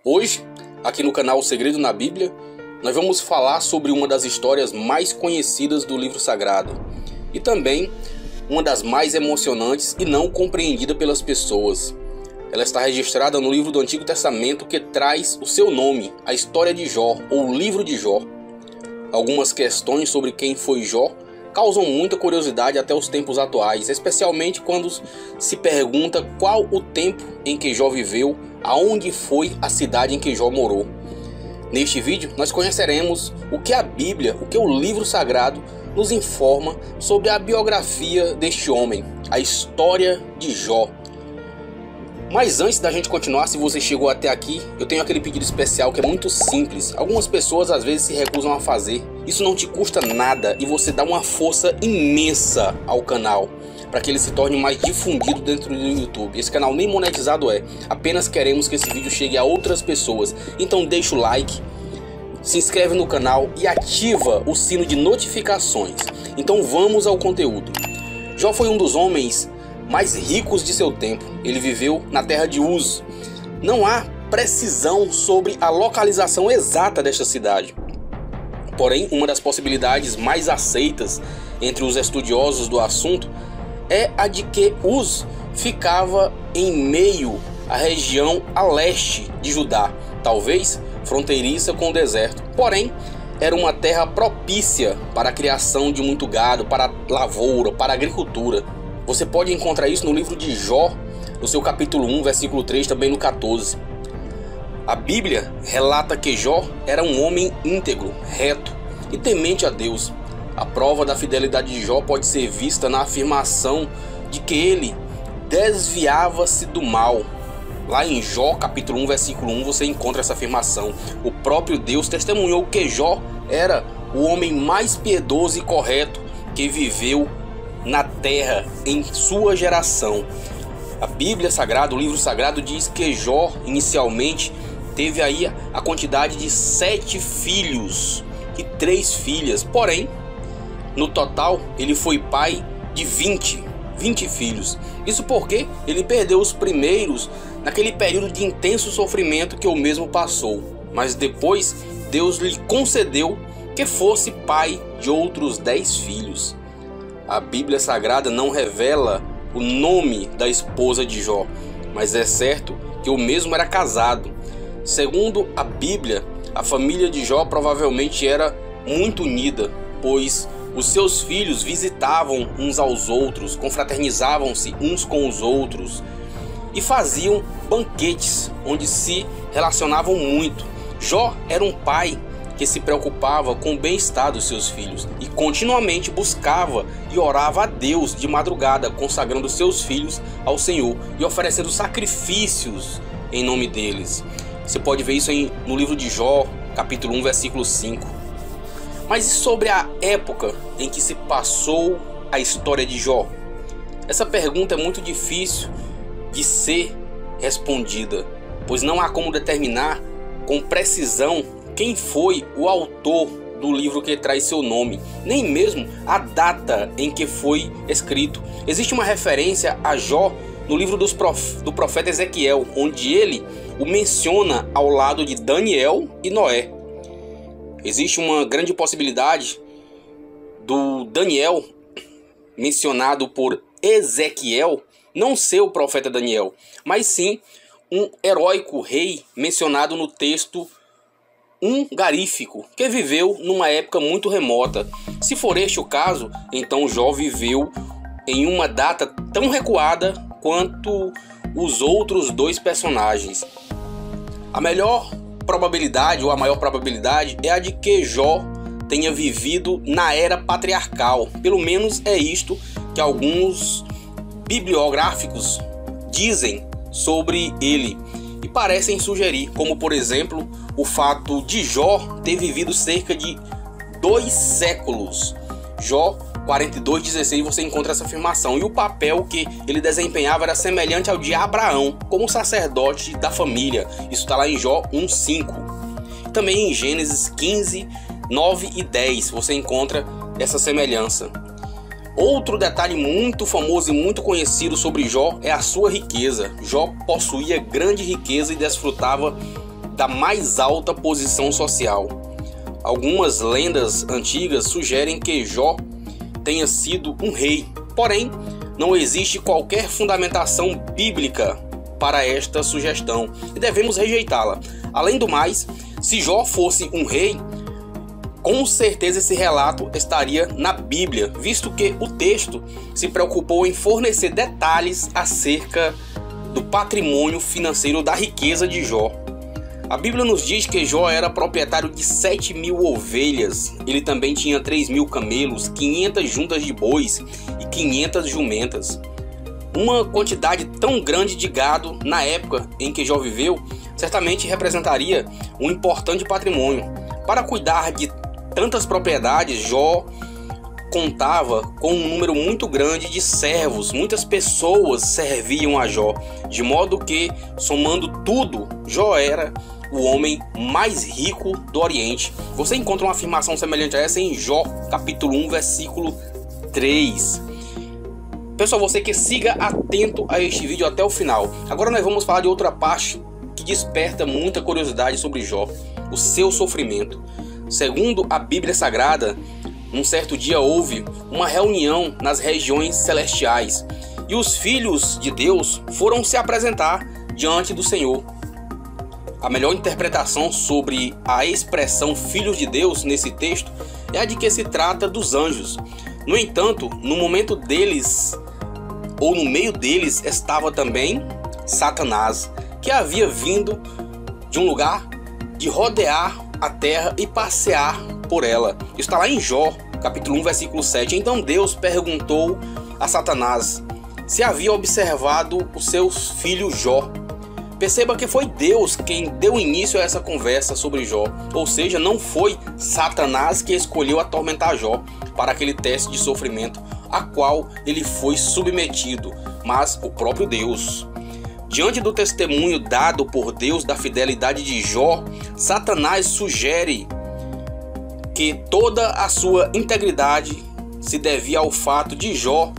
Hoje, aqui no canal O Segredo na Bíblia, nós vamos falar sobre uma das histórias mais conhecidas do livro sagrado e também uma das mais emocionantes e não compreendida pelas pessoas. Ela está registrada no livro do Antigo Testamento que traz o seu nome, a história de Jó ou o livro de Jó. Algumas questões sobre quem foi Jó causam muita curiosidade até os tempos atuais, especialmente quando se pergunta qual o tempo em que Jó viveu, aonde foi a cidade em que Jó morou. Neste vídeo nós conheceremos o que a Bíblia, o que o livro sagrado nos informa sobre a biografia deste homem, a história de Jó. Mas antes da gente continuar, se você chegou até aqui, eu tenho aquele pedido especial que é muito simples. Algumas pessoas às vezes se recusam a fazer. Isso não te custa nada e você dá uma força imensa ao canal para que ele se torne mais difundido dentro do YouTube. Esse canal nem monetizado é, apenas queremos que esse vídeo chegue a outras pessoas. Então deixa o like, se inscreve no canal e ativa o sino de notificações. Então vamos ao conteúdo. Jó foi um dos homens mais ricos de seu tempo. Ele viveu na terra de Uz. Não há precisão sobre a localização exata desta cidade. Porém, uma das possibilidades mais aceitas entre os estudiosos do assunto é a de que Uz ficava em meio à região a leste de Judá, talvez fronteiriça com o deserto. Porém, era uma terra propícia para a criação de muito gado, para a lavoura, para a agricultura. Você pode encontrar isso no livro de Jó, no seu capítulo 1, versículo 3, também no 14. A Bíblia relata que Jó era um homem íntegro, reto e temente a Deus. A prova da fidelidade de Jó pode ser vista na afirmação de que ele desviava-se do mal. Lá em Jó, capítulo 1, versículo 1, você encontra essa afirmação. O próprio Deus testemunhou que Jó era o homem mais piedoso e correto que viveu na terra em sua geração. A Bíblia Sagrada, o livro sagrado, diz que Jó inicialmente teve aí a quantidade de 7 filhos e 3 filhas. Porém, no total ele foi pai de 20 filhos. Isso porque ele perdeu os primeiros naquele período de intenso sofrimento que o mesmo passou. Mas depois Deus lhe concedeu que fosse pai de outros 10 filhos. A Bíblia Sagrada não revela o nome da esposa de Jó, mas é certo que o mesmo era casado. Segundo a Bíblia, a família de Jó provavelmente era muito unida, pois os seus filhos visitavam uns aos outros, confraternizavam-se uns com os outros e faziam banquetes onde se relacionavam muito. Jó era um pai que se preocupava com o bem-estar dos seus filhos e continuamente buscava e orava a Deus de madrugada, consagrando seus filhos ao Senhor e oferecendo sacrifícios em nome deles. Você pode ver isso no livro de Jó, capítulo 1, versículo 5. Mas e sobre a época em que se passou a história de Jó? Essa pergunta é muito difícil de ser respondida, pois não há como determinar com precisão quem foi o autor do livro que traz seu nome, nem mesmo a data em que foi escrito. Existe uma referência a Jó no livro do profeta Ezequiel, onde ele o menciona ao lado de Daniel e Noé. Existe uma grande possibilidade do Daniel, mencionado por Ezequiel, não ser o profeta Daniel, mas sim um heróico rei mencionado no texto garífico, que viveu numa época muito remota. Se for este o caso, então Jó viveu em uma data tão recuada quanto os outros 2 personagens. A melhor probabilidade, ou a maior probabilidade, é a de que Jó tenha vivido na era patriarcal. Pelo menos é isto que alguns bibliográficos dizem sobre ele e parecem sugerir, como por exemplo o fato de Jó ter vivido cerca de 2 séculos. Jó 42:16 você encontra essa afirmação, e o papel que ele desempenhava era semelhante ao de Abraão, como sacerdote da família. Isso está lá em Jó 1:5. Também em Gênesis 15, 9 e 10 você encontra essa semelhança. Outro detalhe muito famoso e muito conhecido sobre Jó é a sua riqueza. Jó possuía grande riqueza e desfrutava da mais alta posição social. Algumas lendas antigas sugerem que Jó tenha sido um rei, porém, não existe qualquer fundamentação bíblica para esta sugestão e devemos rejeitá-la. Além do mais, se Jó fosse um rei, com certeza esse relato estaria na Bíblia, visto que o texto se preocupou em fornecer detalhes acerca do patrimônio financeiro da riqueza de Jó. A Bíblia nos diz que Jó era proprietário de 7.000 ovelhas, ele também tinha 3.000 camelos, 500 juntas de bois e 500 jumentas. Uma quantidade tão grande de gado na época em que Jó viveu, certamente representaria um importante patrimônio. Para cuidar de tantas propriedades, Jó contava com um número muito grande de servos, muitas pessoas serviam a Jó, de modo que, somando tudo, Jó era o homem mais rico do Oriente. Você encontra uma afirmação semelhante a essa em Jó, capítulo 1, versículo 3. Pessoal, você que siga atento a este vídeo até o final. Agora nós vamos falar de outra parte que desperta muita curiosidade sobre Jó, o seu sofrimento. Segundo a Bíblia Sagrada, num certo dia houve uma reunião nas regiões celestiais e os filhos de Deus foram se apresentar diante do Senhor. A melhor interpretação sobre a expressão filhos de Deus nesse texto é a de que se trata dos anjos. No entanto, no momento deles, ou no meio deles, estava também Satanás, que havia vindo de um lugar de rodear a terra e passear por ela. Isso está lá em Jó, capítulo 1, versículo 7. Então Deus perguntou a Satanás se havia observado o seu filho Jó. Perceba que foi Deus quem deu início a essa conversa sobre Jó, ou seja, não foi Satanás que escolheu atormentar Jó para aquele teste de sofrimento a qual ele foi submetido, mas o próprio Deus. Diante do testemunho dado por Deus da fidelidade de Jó, Satanás sugere que toda a sua integridade se devia ao fato de Jó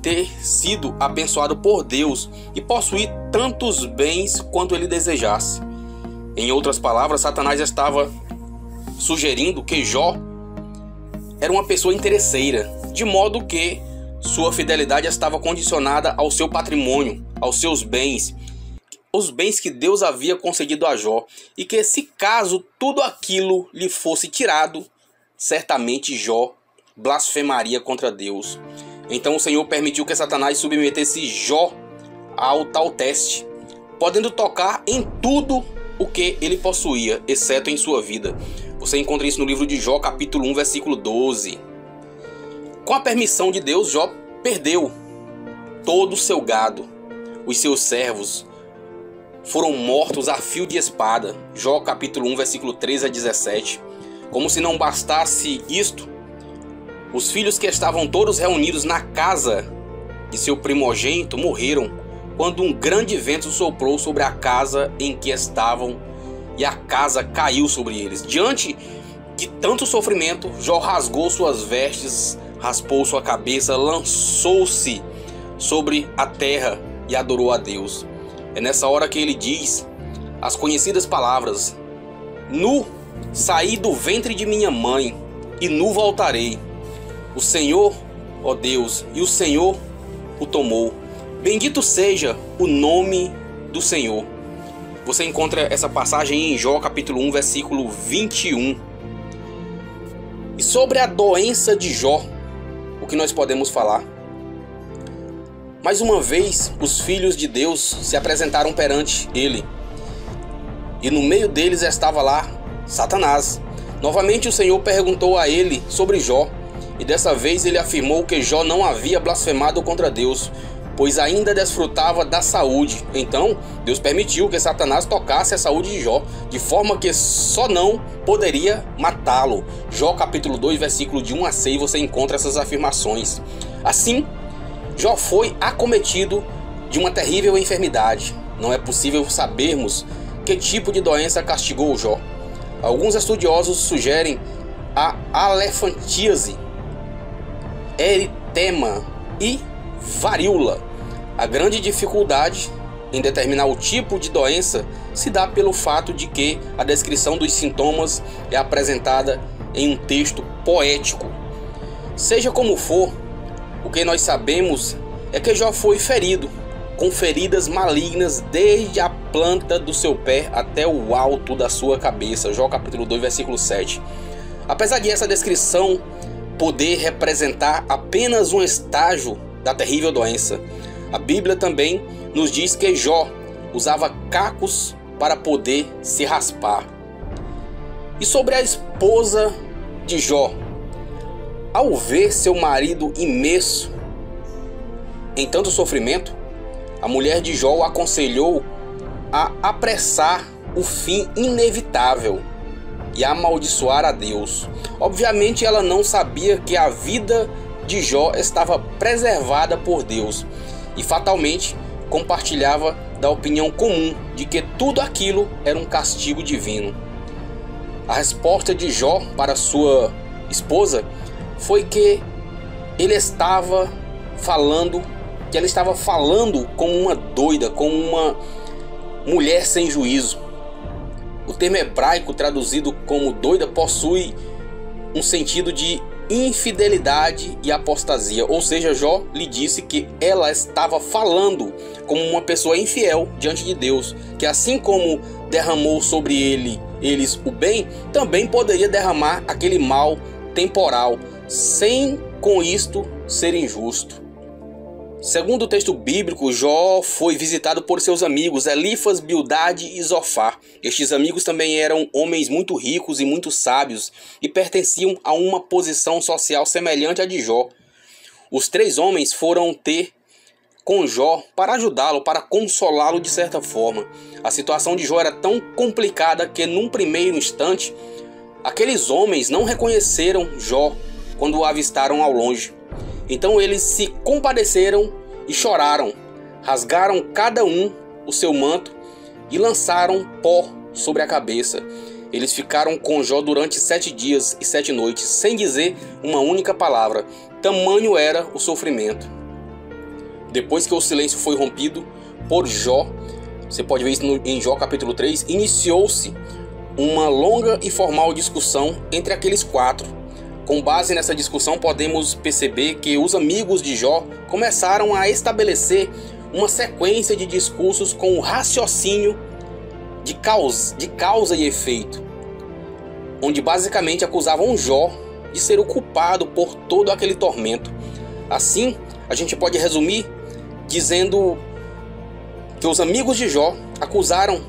ter sido abençoado por Deus e possuir tantos bens quanto ele desejasse. Em outras palavras, Satanás estava sugerindo que Jó era uma pessoa interesseira, de modo que sua fidelidade estava condicionada ao seu patrimônio, aos seus bens, os bens que Deus havia concedido a Jó, e que se caso tudo aquilo lhe fosse tirado, certamente Jó blasfemaria contra Deus. Então o Senhor permitiu que Satanás submetesse Jó ao tal teste, podendo tocar em tudo o que ele possuía, exceto em sua vida. Você encontra isso no livro de Jó, capítulo 1, versículo 12. Com a permissão de Deus, Jó perdeu todo o seu gado. Os seus servos foram mortos a fio de espada. Jó, capítulo 1, versículo 13 a 17. Como se não bastasse isto, os filhos que estavam todos reunidos na casa de seu primogênito morreram quando um grande vento soprou sobre a casa em que estavam e a casa caiu sobre eles. Diante de tanto sofrimento, Jó rasgou suas vestes, raspou sua cabeça, lançou-se sobre a terra e adorou a Deus. É nessa hora que ele diz as conhecidas palavras: nu saí do ventre de minha mãe e nu voltarei. O Senhor, ó Deus, e o Senhor o tomou. Bendito seja o nome do Senhor. Você encontra essa passagem em Jó, capítulo 1, versículo 21. E sobre a doença de Jó, o que nós podemos falar? Mais uma vez, os filhos de Deus se apresentaram perante ele. E no meio deles estava lá Satanás. Novamente o Senhor perguntou a ele sobre Jó. E dessa vez ele afirmou que Jó não havia blasfemado contra Deus, pois ainda desfrutava da saúde. Então Deus permitiu que Satanás tocasse a saúde de Jó, de forma que só não poderia matá-lo. Jó capítulo 2, versículo de 1 a 6, você encontra essas afirmações. Assim, Jó foi acometido de uma terrível enfermidade. Não é possível sabermos que tipo de doença castigou Jó. Alguns estudiosos sugerem a alefantíase, eritema e varíola. A grande dificuldade em determinar o tipo de doença se dá pelo fato de que a descrição dos sintomas é apresentada em um texto poético. Seja como for, o que nós sabemos é que Jó foi ferido, com feridas malignas desde a planta do seu pé até o alto da sua cabeça. Jó capítulo 2, versículo 7. Apesar de essa descrição poder representar apenas um estágio da terrível doença, a Bíblia também nos diz que Jó usava cacos para poder se raspar. E sobre a esposa de Jó, ao ver seu marido imerso em tanto sofrimento, a mulher de Jó o aconselhou a apressar o fim inevitável e a amaldiçoar a Deus. Obviamente ela não sabia que a vida de Jó estava preservada por Deus e fatalmente compartilhava da opinião comum de que tudo aquilo era um castigo divino. A resposta de Jó para sua esposa foi que ela estava falando como uma doida, como uma mulher sem juízo. O termo hebraico traduzido como doida possui um sentido de infidelidade e apostasia, ou seja, Jó lhe disse que ela estava falando como uma pessoa infiel diante de Deus, que assim como derramou sobre eles o bem, também poderia derramar aquele mal temporal, sem com isto ser injusto. Segundo o texto bíblico, Jó foi visitado por seus amigos Elifas, Bildade e Zofar. Estes amigos também eram homens muito ricos e muito sábios e pertenciam a uma posição social semelhante à de Jó. Os três homens foram ter com Jó para ajudá-lo, para consolá-lo de certa forma. A situação de Jó era tão complicada que, num primeiro instante, aqueles homens não reconheceram Jó quando o avistaram ao longe. Então eles se compadeceram e choraram, rasgaram cada um o seu manto e lançaram pó sobre a cabeça. Eles ficaram com Jó durante 7 dias e 7 noites, sem dizer uma única palavra. Tamanho era o sofrimento. Depois que o silêncio foi rompido por Jó, você pode ver isso em Jó capítulo 3, iniciou-se uma longa e formal discussão entre aqueles quatro. Com base nessa discussão, podemos perceber que os amigos de Jó começaram a estabelecer uma sequência de discursos com o raciocínio de causa e efeito, onde basicamente acusavam Jó de ser o culpado por todo aquele tormento. Assim, a gente pode resumir dizendo que os amigos de Jó acusaram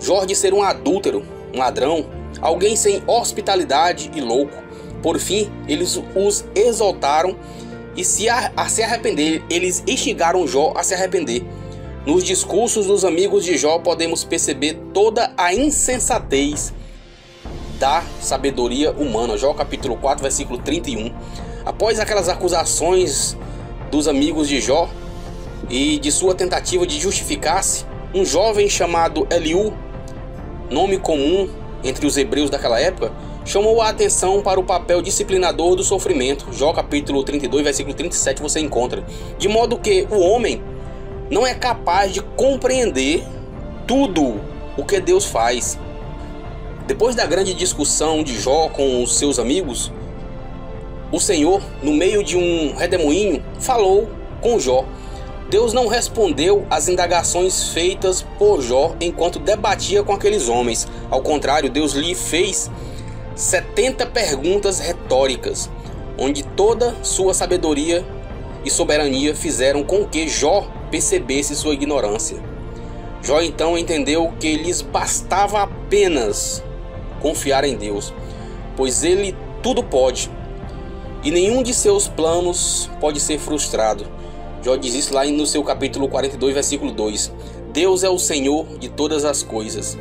Jó de ser um adúltero, um ladrão, alguém sem hospitalidade e louco. Por fim, eles os exaltaram e a se arrepender. Eles instigaram Jó a se arrepender. Nos discursos dos amigos de Jó podemos perceber toda a insensatez da sabedoria humana. Jó capítulo 4, versículo 31. Após aquelas acusações dos amigos de Jó e de sua tentativa de justificar-se, um jovem chamado Eliú, nome comum entre os hebreus daquela época, chamou a atenção para o papel disciplinador do sofrimento. Jó capítulo 32, versículo 37 você encontra. De modo que o homem não é capaz de compreender tudo o que Deus faz. Depois da grande discussão de Jó com os seus amigos, o Senhor, no meio de um redemoinho, falou com Jó. Deus não respondeu às indagações feitas por Jó enquanto debatia com aqueles homens. Ao contrário, Deus lhe fez 70 perguntas retóricas, onde toda sua sabedoria e soberania fizeram com que Jó percebesse sua ignorância. Jó então entendeu que lhes bastava apenas confiar em Deus, pois ele tudo pode e nenhum de seus planos pode ser frustrado. Jó diz isso lá no seu capítulo 42, versículo 2. Deus é o Senhor de todas as coisas.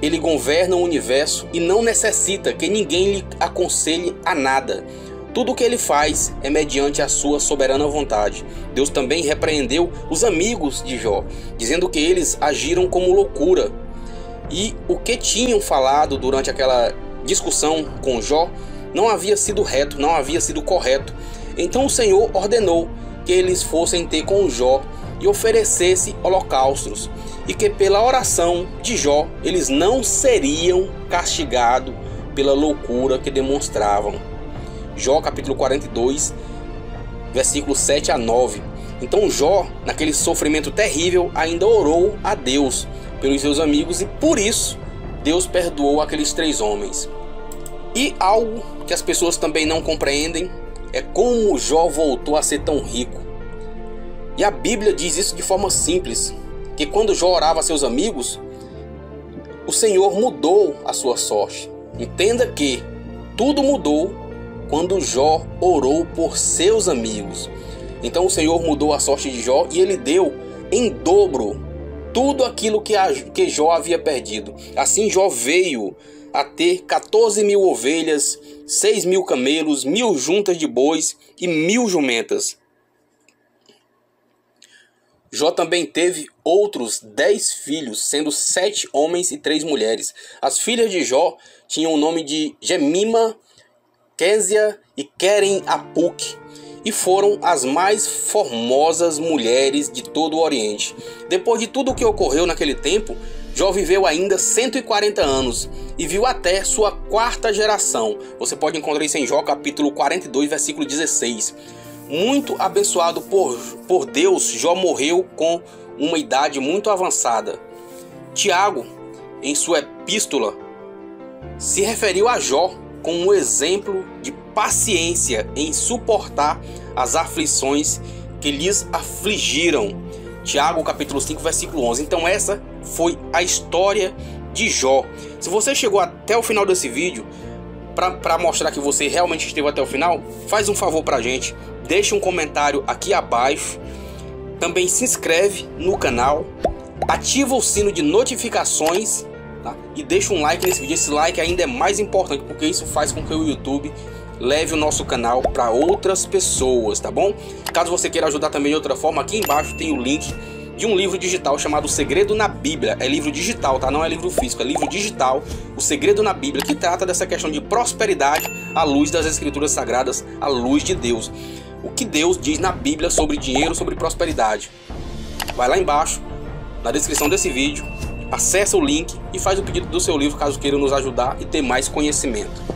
Ele governa o universo e não necessita que ninguém lhe aconselhe a nada. Tudo o que ele faz é mediante a sua soberana vontade. Deus também repreendeu os amigos de Jó, dizendo que eles agiram como loucura. E o que tinham falado durante aquela discussão com Jó não havia sido reto, não havia sido correto. Então o Senhor ordenou que eles fossem ter com Jó e oferecesse holocaustos, e que pela oração de Jó eles não seriam castigados pela loucura que demonstravam. Jó capítulo 42, versículos 7 a 9. Então Jó, naquele sofrimento terrível, ainda orou a Deus pelos seus amigos, e por isso Deus perdoou aqueles 3 homens. E algo que as pessoas também não compreendem é como Jó voltou a ser tão rico. E a Bíblia diz isso de forma simples, que quando Jó orava a seus amigos, o Senhor mudou a sua sorte. Entenda que tudo mudou quando Jó orou por seus amigos. Então o Senhor mudou a sorte de Jó e ele deu em dobro tudo aquilo que Jó havia perdido. Assim Jó veio a ter 14.000 ovelhas, 6.000 camelos, 1.000 juntas de bois e 1.000 jumentas. Jó também teve outros 10 filhos, sendo 7 homens e 3 mulheres. As filhas de Jó tinham o nome de Gemima, Késia e Queren-Apuc, e foram as mais formosas mulheres de todo o Oriente. Depois de tudo o que ocorreu naquele tempo, Jó viveu ainda 140 anos e viu até sua 4ª geração. Você pode encontrar isso em Jó capítulo 42, versículo 16. Muito abençoado por Deus, Jó morreu com uma idade muito avançada. Tiago, em sua epístola, se referiu a Jó como um exemplo de paciência em suportar as aflições que lhes afligiram. Tiago capítulo 5, versículo 11. Então essa foi a história de Jó. Se você chegou até o final desse vídeo, para mostrar que você realmente esteve até o final, faz um favor pra gente, deixa um comentário aqui abaixo, também se inscreve no canal, ativa o sino de notificações, tá? E deixa um like nesse vídeo. Esse like ainda é mais importante, porque isso faz com que o YouTube leve o nosso canal para outras pessoas, tá bom? Caso você queira ajudar também de outra forma, aqui embaixo tem o link de um livro digital chamado O Segredo na Bíblia. É livro digital, tá? Não é livro físico, é livro digital, O Segredo na Bíblia, que trata dessa questão de prosperidade à luz das Escrituras Sagradas, à luz de Deus. O que Deus diz na Bíblia sobre dinheiro, sobre prosperidade. Vai lá embaixo, na descrição desse vídeo, acessa o link e faz o pedido do seu livro, caso queira nos ajudar e ter mais conhecimento.